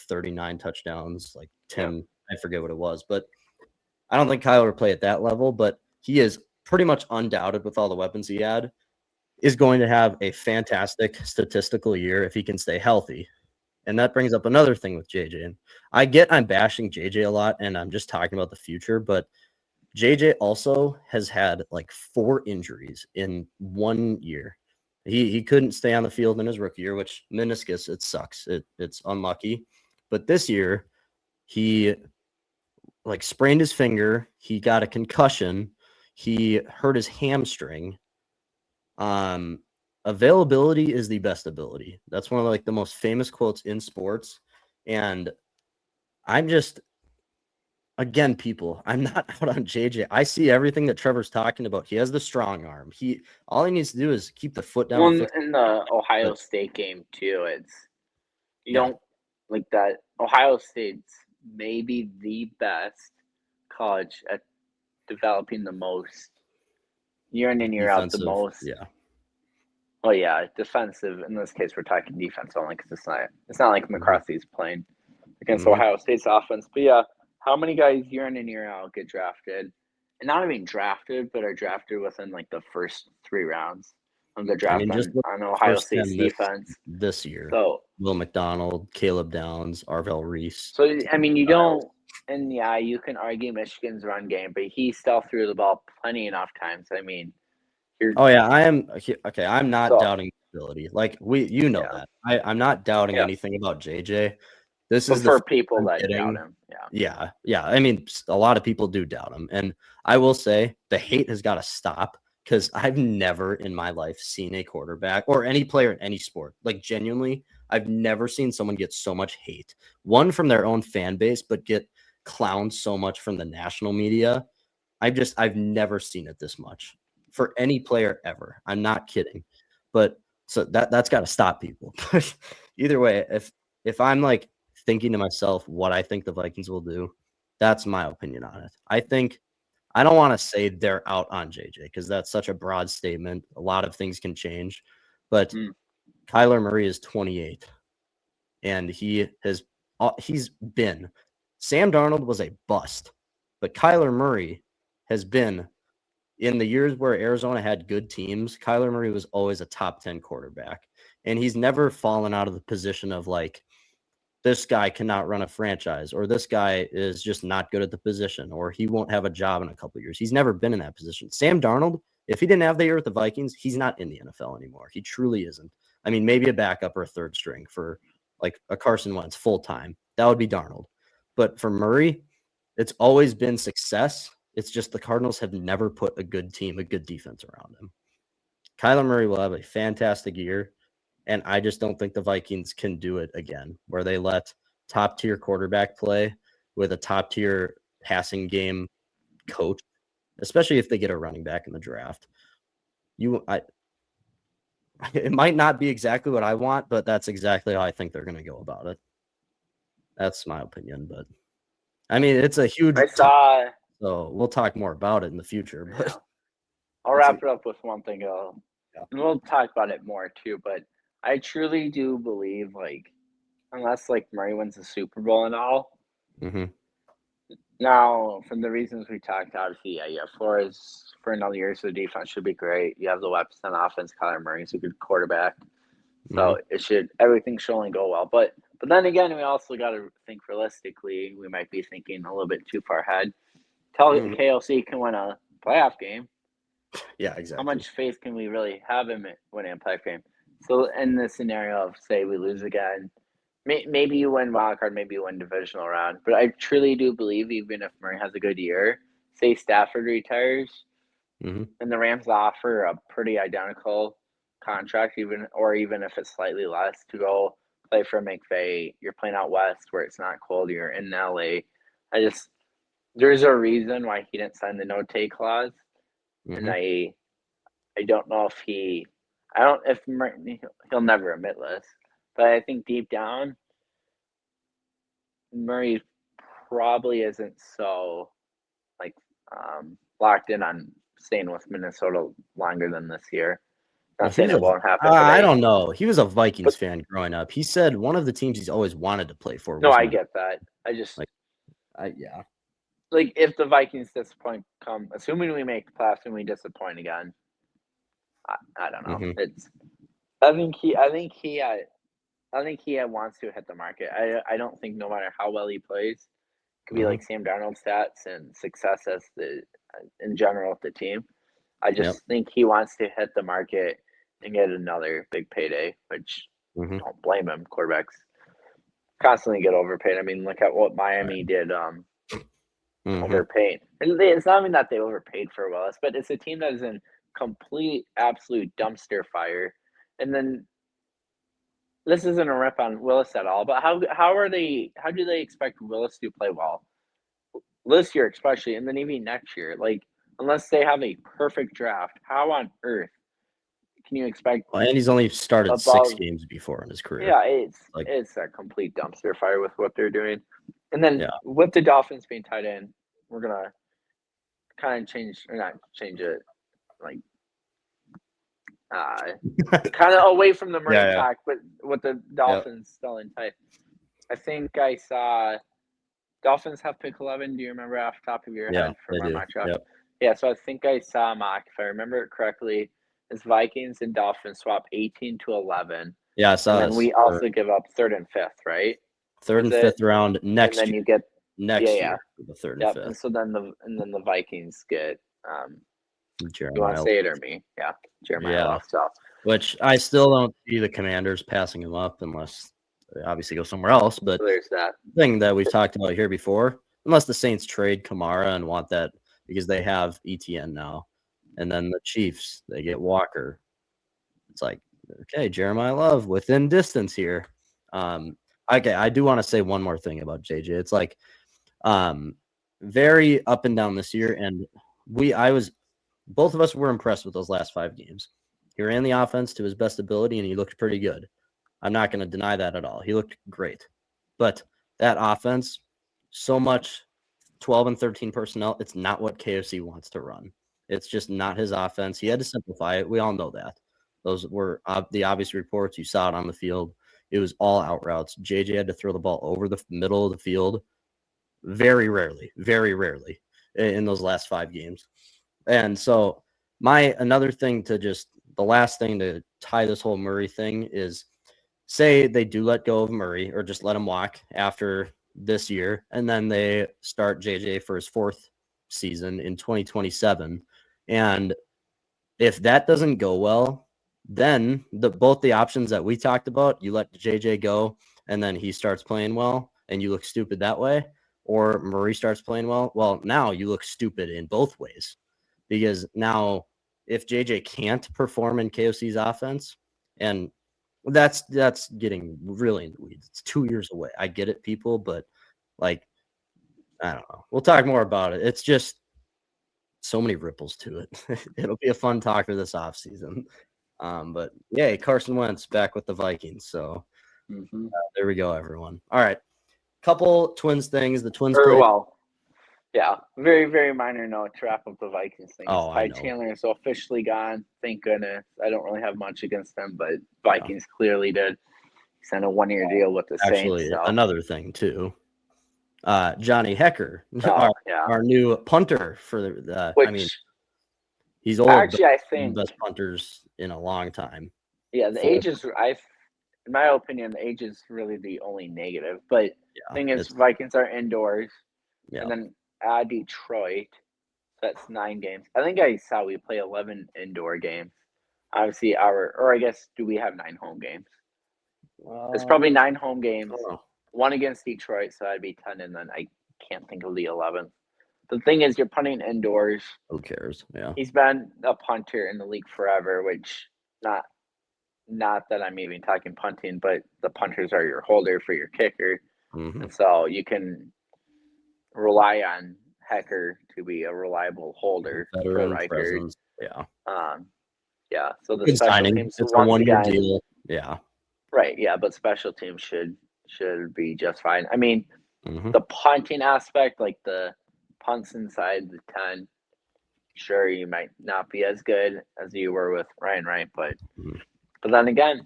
39 touchdowns, like 10, I forget what it was, but I don't think Kyler would play at that level, but he is pretty much undoubted with all the weapons he had, is going to have a fantastic statistical year if he can stay healthy. And that brings up another thing with JJ. And I get I'm bashing JJ a lot and I'm just talking about the future, but JJ also has had like 4 injuries in 1 year. He couldn't stay on the field in his rookie year, which meniscus, it sucks. It's unlucky. But this year, he like sprained his finger. He got a concussion. He hurt his hamstring. Availability is the best ability. That's one of like the most famous quotes in sports. And I'm just, again, people, I'm not out on JJ. I see everything that Trevor's talking about. He has the strong arm. All he needs to do is keep the foot down.
Well, in the Ohio State game too, it's you don't like that. Ohio State's maybe the best college at developing the most year in and year out, the most.
Yeah.
Well, yeah, defensive. In this case, we're talking defense only because it's not like McCarthy's playing against Ohio State's offense. But yeah, how many guys year in and year out get drafted, and not even drafted, but are drafted within like the first 3 rounds of the draft on Ohio State's defense
this year?
So
Will McDonald, Caleb Downs, Arvell Reese.
So I mean, you don't, and yeah, you can argue Michigan's run game, but he still threw the ball plenty enough times. I mean.
I'm not doubting ability. Like that. I'm not doubting anything about JJ. This is
for people that doubt him.
Yeah. I mean, a lot of people do doubt him, and I will say the hate has got to stop, because I've never in my life seen a quarterback or any player in any sport, like genuinely, I've never seen someone get so much hate. One from their own fan base, but get clowned so much from the national media. I've never seen it this much for any player ever. I'm not kidding. But so that's got to stop people. Either way, if I'm like thinking to myself what I think the Vikings will do, that's my opinion on it. I don't want to say they're out on JJ, because that's such a broad statement. A lot of things can change. But Kyler Murray is 28, and he's been. Sam Darnold was a bust, but Kyler Murray has been. In the years where Arizona had good teams, Kyler Murray was always a top 10 quarterback. And he's never fallen out of the position of like, this guy cannot run a franchise, or this guy is just not good at the position, or he won't have a job in a couple of years. He's never been in that position. Sam Darnold, if he didn't have the year with the Vikings, he's not in the NFL anymore. He truly isn't. I mean, maybe a backup or a third string for like a Carson Wentz full time. That would be Darnold. But for Murray, it's always been success. It's just the Cardinals have never put a good team, a good defense around him. Kyler Murray will have a fantastic year, and I just don't think the Vikings can do it again, where they let top-tier quarterback play with a top-tier passing game coach, especially if they get a running back in the draft. It might not be exactly what I want, but that's exactly how I think they're going to go about it. That's my opinion, but I mean, it's a huge. So we'll talk more about it in the future. But
I'll wrap it up with one thing. And we'll talk about it more too. But I truly do believe, like, unless like Murray wins the Super Bowl and all. Now, from the reasons we talked, obviously, you have Flores for another year, so the defense should be great. You have the weapons on offense. Kyler Murray's a good quarterback, so everything should only go well. But then again, we also got to think realistically. We might be thinking a little bit too far ahead. KLC can win a playoff game.
Yeah, exactly.
How much faith can we really have him winning a playoff game? So in the scenario of, say, we lose again, maybe you win wild card, maybe you win divisional round. But I truly do believe, even if Murray has a good year, say Stafford retires,
Mm-hmm.
and the Rams offer a pretty identical contract, even if it's slightly less, to go play for McVay. You're playing out west where it's not cold. You're in LA. There's a reason why he didn't sign the no take clause, and I don't know if he'll never admit this, but I think deep down, Murray probably isn't so like locked in on staying with Minnesota longer than this year.
Well,
Not saying it won't happen, but
I don't know. He was a Vikings fan growing up. He said one of the teams he's always wanted to play for was
no, I get that. I just
yeah.
like if the Vikings disappoint, assuming we make the playoffs and we disappoint again, I don't know. It's I think he wants to hit the market. I don't think no matter how well he plays, it could be like Sam Darnold stats and success as in general with the team. I just think he wants to hit the market and get another big payday, which don't blame him. Quarterbacks constantly get overpaid. I mean, look at what Miami did. Overpaid. And it's not even that they overpaid for Willis, but it's a team that is in complete, absolute dumpster fire. And then this isn't a rip on Willis at all, but how do they expect Willis to play well this year, especially, and then even next year? Like, unless they have a perfect draft, how on earth can you expect?
Well, and he's only started 6 games before in his career.
Yeah, it's a complete dumpster fire with what they're doing. And then with the Dolphins being tied in, we're gonna kind of not change it, like kind of away from the Murray talk, but with the Dolphins still in tight. I think I saw Dolphins have pick 11. Do you remember off the top of your head from our matchup?
Yep.
Yeah, so I think I saw a mock, if I remember it correctly, is Vikings and Dolphins swap 18 to 11.
Yeah, I saw.
And then we also give up 3rd and 5th, right?
3rd and 5th round next year.
And then you get
next year for the 3rd and 5th.
And so then the Vikings get
Jeremiah.
You want to say it or me? Yeah, Jeremiah Love. So,
which I still don't see the Commanders passing him up unless they obviously go somewhere else. But
there's that
thing that we've talked about here before. Unless the Saints trade Kamara and want that because they have ETN now, and then the Chiefs they get Walker. It's like, okay, Jeremiah Love within distance here. Okay, I do want to say one more thing about JJ. It's like very up and down this year, and both of us were impressed with those last 5 games. He ran the offense to his best ability, and he looked pretty good. I'm not going to deny that at all. He looked great. But that offense, so much 12 and 13 personnel, it's not what KFC wants to run. It's just not his offense. He had to simplify it. We all know that. Those were the obvious reports. You saw it on the field. It was all out routes. JJ had to throw the ball over the middle of the field very rarely in those last 5 games. And so another thing the last thing to tie this whole Murray thing is say they do let go of Murray or just let him walk after this year. And then they start JJ for his 4th season in 2027. And if that doesn't go well, then both the options that we talked about, you let JJ go and then he starts playing well and you look stupid that way, or Murray starts playing well. Well, now you look stupid in both ways. Because now if JJ can't perform in KOC's offense, and that's getting really in the weeds. It's 2 years away. I get it, people, but like, I don't know. We'll talk more about it. It's just so many ripples to it. It'll be a fun talker this offseason. But yay, Carson Wentz back with the Vikings. So there we go, everyone. All right. Couple Twins things. The Twins
yeah, very, very minor note to wrap up the Vikings thing.
Ty
Chandler is officially gone. Thank goodness. I don't really have much against them, but Vikings clearly did. He signed a 1-year deal with the Saints. So.
Another thing, too. Johnny Hecker, our new punter for the he's old.
Actually, I think
the best punters in a long time.
Yeah, the age is. In my opinion, the age is really the only negative. But the thing is, Vikings are indoors, and then add Detroit. So that's 9 games. I think I saw we play 11 indoor games. Obviously, I guess, do we have 9 home games? It's probably 9 home games. 1 against Detroit, so that'd be 10, and then I can't think of the 11th. the thing is, you're punting indoors.
Who cares? Yeah.
He's been a punter in the league forever, which not that I'm even talking punting, but the punters are your holder for your kicker. And so you can rely on Hecker to be a reliable holder for Riker.
Presence. Yeah.
Yeah. So the
Good
special
signing.
teams,
It's a
once
1-year
again,
deal. Yeah.
right. Yeah, but special teams should be just fine. I mean,
Mm-hmm.
the punting aspect, like the punts inside the 10, sure, you might not be as good as you were with Ryan Wright, but then again,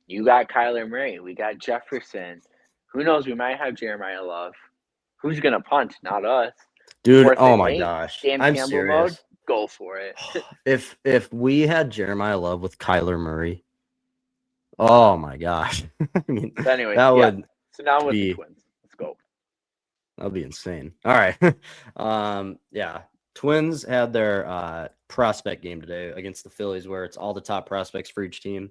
you got Kyler Murray, we got Jefferson. Who knows? We might have Jeremiah Love. Who's gonna punt? Not us.
Dude, oh my gosh.
Dan
I'm
Campbell
serious.
mode? Go for it.
If we had Jeremiah Love with Kyler Murray, oh my gosh. I mean,
But anyways,
that would
so now with the Twins. Let's go.
That'll be insane. All right. Yeah. Twins had their prospect game today against the Phillies, where it's all the top prospects for each team.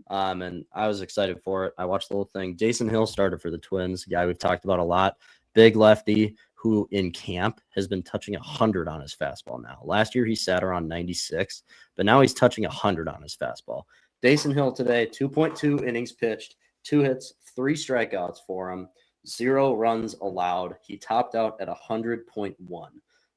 And I was excited for it. I watched the whole thing. Jason Hill started for the Twins, a guy we've talked about a lot. Big lefty who in camp has been touching 100 on his fastball now. Last year he sat around 96, but now he's touching 100 on his fastball. Jason Hill today, 2.2 innings pitched, 2 hits, 3 strikeouts for him, 0 runs allowed. He topped out at 100.1.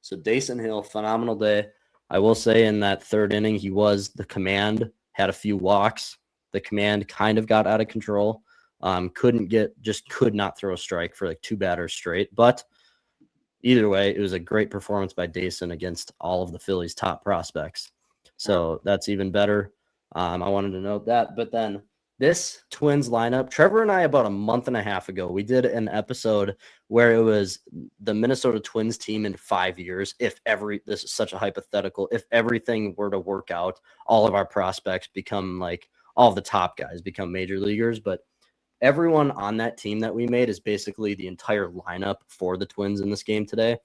So Jason Hill, phenomenal day. I will say in that third inning, the command had a few walks. The command kind of got out of control. Could not throw a strike for like 2 batters straight. But either way, it was a great performance by Jason against all of the Phillies' top prospects. So that's even better. I wanted to note that. But then this Twins lineup, Trevor and I, about a month and a half ago, we did an episode where it was the Minnesota Twins team in 5 years. This is such a hypothetical, if everything were to work out, all of our prospects become like all of the top guys become major leaguers. But everyone on that team that we made is basically the entire lineup for the Twins in this game today.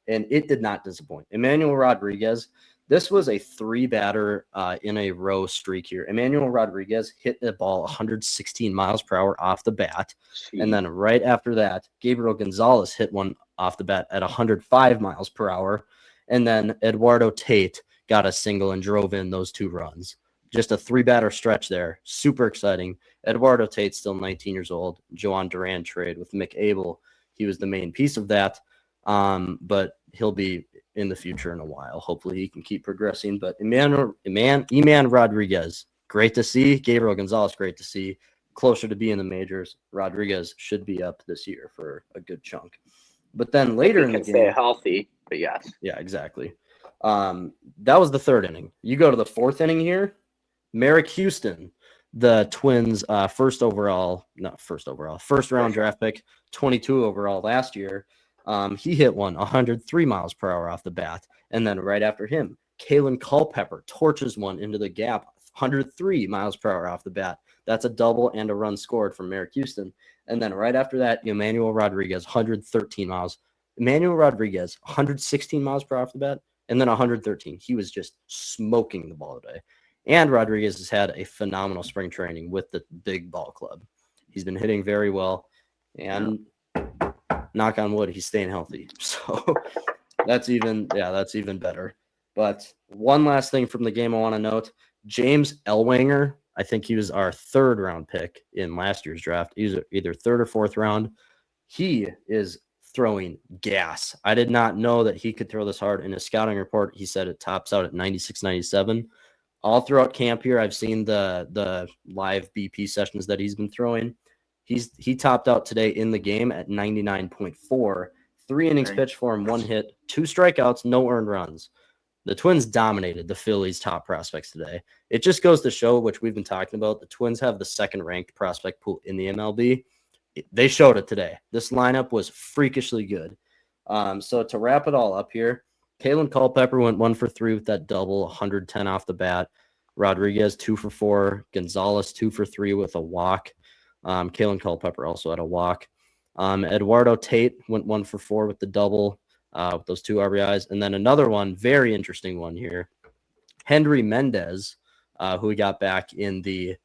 And it did not disappoint. Emmanuel Rodriguez, this was a 3-batter in a row streak here. Emmanuel Rodriguez hit the ball 116 miles per hour off the bat. Jeez. And then right after that, Gabriel Gonzalez hit one off the bat at 105 miles per hour. And then Eduardo Tate got a single and drove in those 2 runs. Just a 3-batter stretch there. Super exciting. Eduardo Tate's still 19 years old. Joan Duran trade with Mick Abel. He was the main piece of that. But he'll be in the future in a while. Hopefully he can keep progressing. But Eman Rodriguez, great to see. Gabriel Gonzalez, great to see. Closer to being the majors. Rodriguez should be up this year for a good chunk. But then later in the game,
stay healthy, but yes.
Yeah, exactly. That was the 3rd inning. You go to the 4th inning here. Merrick Houston, the Twins' first round draft pick, 22 overall last year. He hit 103 miles per hour off the bat. And then right after him, Kalen Culpepper torches one into the gap, 103 miles per hour off the bat. That's a double and a run scored from Merrick Houston. And then right after that, Emmanuel Rodriguez, 113 miles. Emmanuel Rodriguez, 116 miles per hour off the bat, and then 113. He was just smoking the ball today. And Rodriguez has had a phenomenal spring training with the big ball club. He's been hitting very well. And knock on wood, he's staying healthy. So that's even better. But one last thing from the game I want to note, James Ellwanger, I think he was our 3rd round pick in last year's draft. He was either 3rd or 4th round. He is throwing gas. I did not know that he could throw this hard. In his scouting report, he said it tops out at 96, 97. All throughout camp here, I've seen the live BP sessions that he's been throwing. He topped out today in the game at 99.4. 3 innings pitched for him, 1 hit, 2 strikeouts, no earned runs. The Twins dominated the Phillies' top prospects today. It just goes to show, which we've been talking about, the Twins have the 2nd-ranked prospect pool in the MLB. They showed it today. This lineup was freakishly good. So to wrap it all up here, Kalen Culpepper went 1 for 3 with that double, 110 off the bat. Rodriguez 2 for 4. Gonzalez 2 for 3 with a walk. Kalen Culpepper also had a walk. Eduardo Tate went 1 for 4 with the double, with those 2 RBIs. And then another one, very interesting one here. Henry Mendez, who we got back in the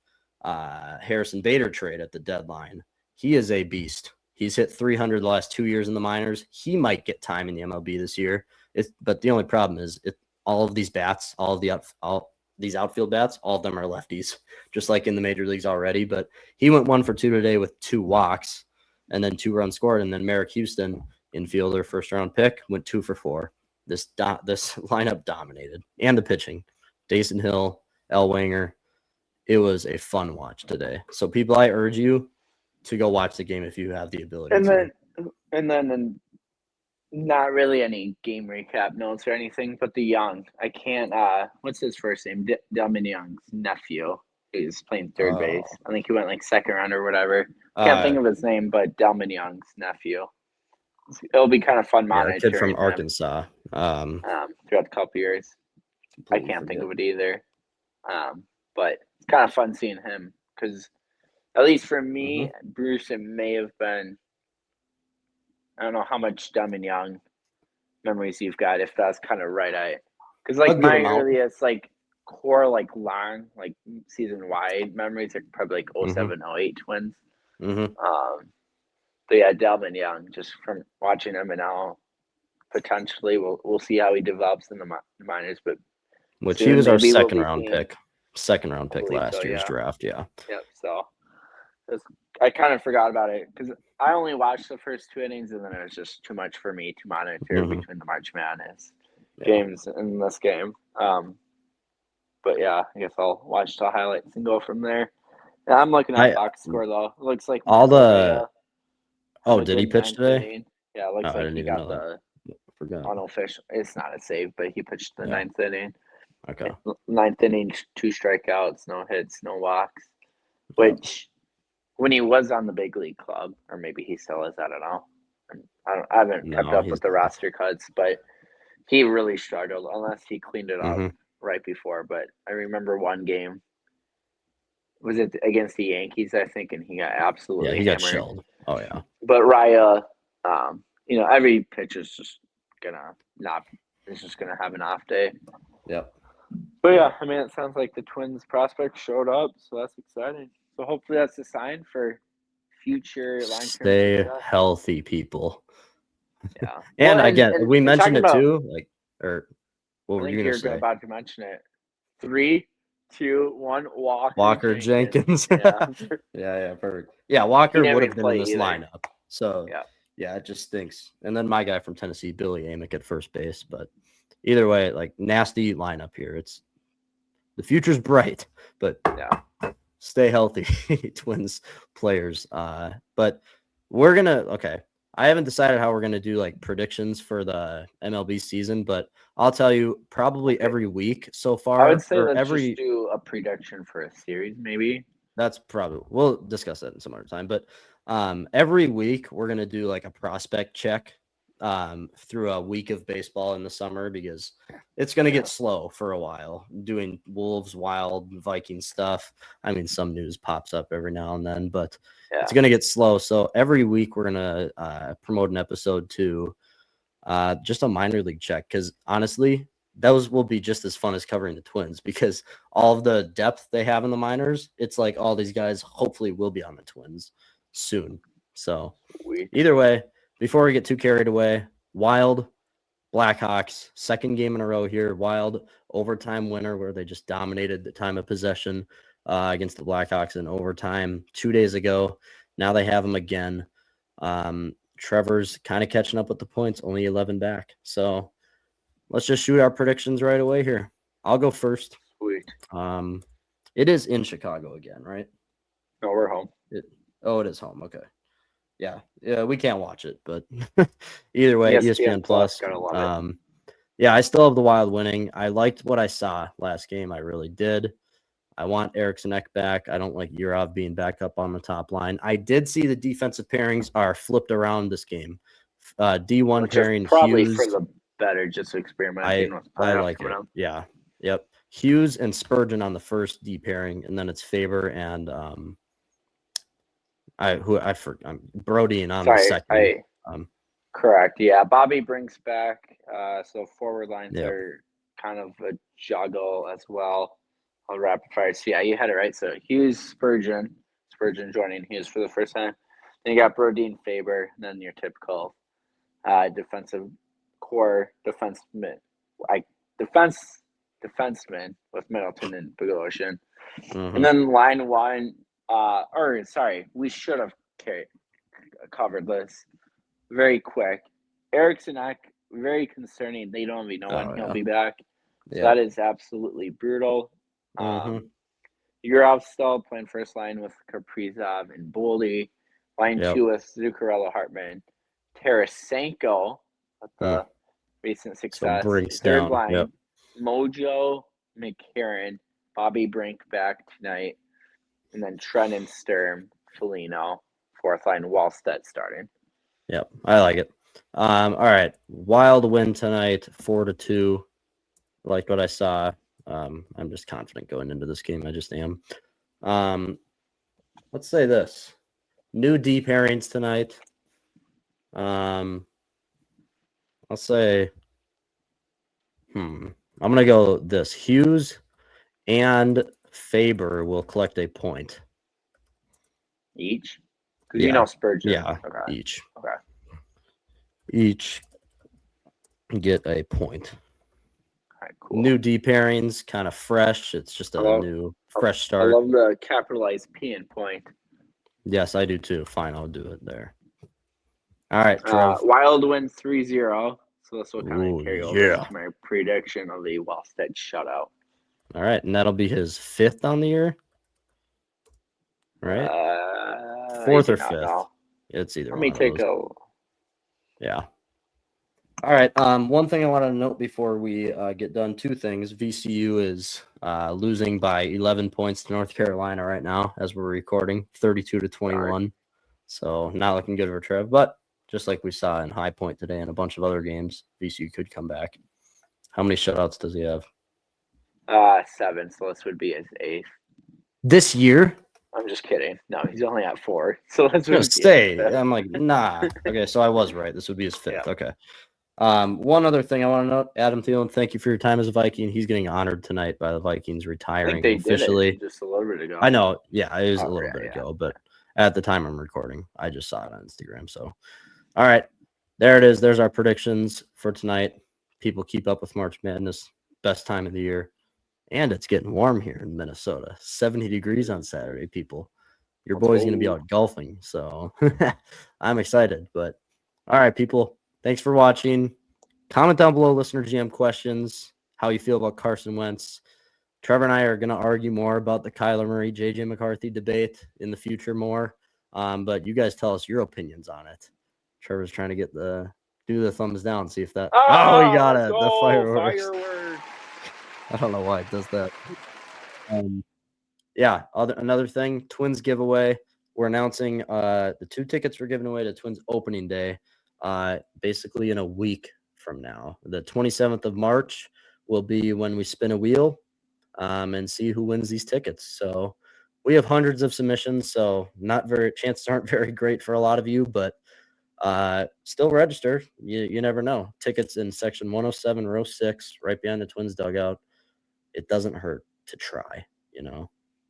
Harrison Bader trade at the deadline. He is a beast. He's hit 300 the last 2 years in the minors. He might get time in the MLB this year. But the only problem is all of these bats, all these outfield bats, all of them are lefties, just like in the major leagues already. But he went 1 for 2 today with 2 walks and then 2 runs scored. And then Merrick Houston, infielder, first-round pick, went 2 for 4. This lineup dominated. And the pitching. Dason Hill, Elwanger. It was a fun watch today. So people, I urge you to go watch the game if you have the ability
And then not really any game recap notes or anything, but the Young. I can't what's his first name? Delman Young's nephew. He's playing third base. I think he went like second round or whatever. Can't think of his name, but Delman Young's nephew. It'll be kind of fun monitoring
kid from Arkansas.
Throughout the couple years. I can't think of it either. But it's kind of fun seeing him because, at least for me, Bruce, it may have been, I don't know how much Delman Young memories you've got, if that's kind of right. Because like my earliest like core like long like season wide memories are probably like 07, 08 Twins. But yeah, Delman Young, just from watching him, and now potentially we'll see how he develops in the minors. But
which he was our second round pick last year's draft. Yeah.
Yep. So I kind of forgot about it because I only watched the first 2 innings, and then it was just too much for me to monitor between the March Madness games and this game. But yeah, I guess I'll watch the highlights and go from there. Yeah, I'm looking at box score though. It looks like
all the. Oh, did he pitch today?
Inning. Yeah, it looks like he got the unofficial. It's not a save, but he pitched the 9th inning.
Okay.
9th inning, 2 strikeouts, no hits, no walks. Which, when he was on the big league club, or maybe he still is, I don't know. I haven't kept up with the roster cuts, but he really struggled unless he cleaned it up right before. But I remember one game. Was it against the Yankees, I think, and he got absolutely
he
hammered.
got shelled. Oh, yeah.
But Raya, every pitch is just gonna have an off day.
Yep.
But yeah, I mean, it sounds like the Twins prospect showed up, so that's exciting. So hopefully that's a sign for future long-term
Stay healthy, people.
Yeah.
And again, we mentioned it too, what were you going to say?
About to mention it. 3, 2, 1,
Walker Jenkins. Yeah, perfect. Yeah, Walker would have been in this lineup. So, yeah, it just stinks. And then my guy from Tennessee, Billy Amick at first base. But either way, like, nasty lineup here. The future's bright, but stay healthy, Twins players. But we're going to, I haven't decided how we're going to do like predictions for the MLB season, but I'll tell you probably every week so far.
I would say let's just do a prediction for a series, maybe.
That's probably, we'll discuss that in some other time, but every week we're going to do like a prospect check through a week of baseball in the summer because it's going to get slow for a while doing Wolves, Wild, Vikings stuff. I mean, some news pops up every now and then, but it's going to get slow. So every week we're going to promote an episode to just a minor league check because honestly, those will be just as fun as covering the Twins because all of the depth they have in the minors, it's like all these guys hopefully will be on the Twins soon. So either way, before we get too carried away, Wild, Blackhawks, second game in a row here. Wild overtime winner where they just dominated the time of possession against the Blackhawks in overtime 2 days ago. Now they have them again. Trevor's kind of catching up with the points, only 11 back. So let's just shoot our predictions right away here. I'll go first.
Sweet.
It is in Chicago again, right?
No, we're home.
It is home. Okay. Yeah, we can't watch it, but either way, ESPN Plus.
Gotta love it.
Yeah, I still have the Wild winning. I liked what I saw last game. I really did. I want Eriksson Ek back. I don't like Yurov being back up on the top line. I did see the defensive pairings are flipped around this game. D1
Which
pairing
probably
Hughes.
for the better, just to experiment.
I like it. Yeah. Yep. Hughes and Spurgeon on the first D pairing, and then it's Faber and Brody and on the second.
Correct. Yeah, Bobby brings back. So forward lines are kind of a juggle as well. I'll rapid fire. So yeah, you had it right. So Hughes, Spurgeon joining Hughes for the first time. Then you got Brodeen Faber, and then your typical defensive core defenseman, defenseman with Middleton and Bogosian. And then line one, we should have covered this very quick. Eriksson Ek, very concerning. They don't even know when he'll be back. So that is absolutely brutal. Yurov still playing first line with Kaprizov and Boldy. Line two with Zuccarello, Hartman, Tarasenko with the recent success.
So brings
Third
down.
line, Mojo, McCarron, Bobby Brink back tonight, and then Trennan, Sturm, Foligno. Fourth line, Wallstedt starting.
Yep, I like it. All right, Wild win tonight, 4-2. Like what I saw. I'm just confident going into this game. I just am. Let's say this. New D pairings tonight. I'll say, I'm going to go this. Hughes and Faber will collect a point.
Each? Because you know Spurgeon.
Yeah,
okay.
Each.
Okay.
Each get a point.
All right, cool.
New D pairings, kind of fresh. It's just a new, fresh start.
I love the capitalized P in point.
Yes, I do too. Fine, I'll do it there. All right, Trev.
Wild wins 3-0. So this will kind of carry over to my prediction of the Wallstedt shutout.
All right, and that'll be his 5th on the year, right? 4th or 5th.
Know.
It's either.
Let me take a.
Yeah. All right. One thing I want to note before we get done. 2 things. VCU is losing by 11 points to North Carolina right now as we're recording, 32-21. So not looking good for Trev, but just like we saw in High Point today and a bunch of other games, VCU could come back. How many shutouts does he have?
7. So this would be his 8th.
This year?
I'm just kidding. No, he's only at 4. So let's
just stay. I'm like, nah. Okay, so I was right. This would be his 5th. Yeah. Okay. One other thing I want to note, Adam Thielen, thank you for your time as a Viking. He's getting honored tonight by the Vikings retiring
I think they
officially.
Did it just a little bit ago.
I know. Yeah, it was a little bit ago, but at the time I'm recording, I just saw it on Instagram. So, all right, there it is. There's our predictions for tonight. People keep up with March Madness, best time of the year. And it's getting warm here in Minnesota. 70 degrees on Saturday, people. Your boy's going to be out golfing, so I'm excited. But all right, people, thanks for watching. Comment down below, listener GM questions, how you feel about Carson Wentz. Trevor and I are going to argue more about the Kyler Murray, J.J. McCarthy debate in the future more. But you guys tell us your opinions on it. Trevor's trying to get do the thumbs down, see if that. Oh, he got it. The fireworks. I don't know why it does that. Another thing, Twins giveaway. We're announcing the 2 tickets we're giving away to Twins opening day basically in a week from now. The 27th of March will be when we spin a wheel and see who wins these tickets. So we have hundreds of submissions, so chances aren't very great for a lot of you, but still register. You never know. Tickets in section 107, row 6, right behind the Twins dugout. It doesn't hurt to try,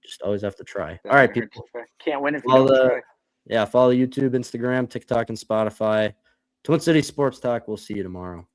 just always have to try. All right, people.
Can't win if you don't try.
Yeah, follow YouTube, Instagram, TikTok, and Spotify. Twin City Sports Talk. We'll see you tomorrow.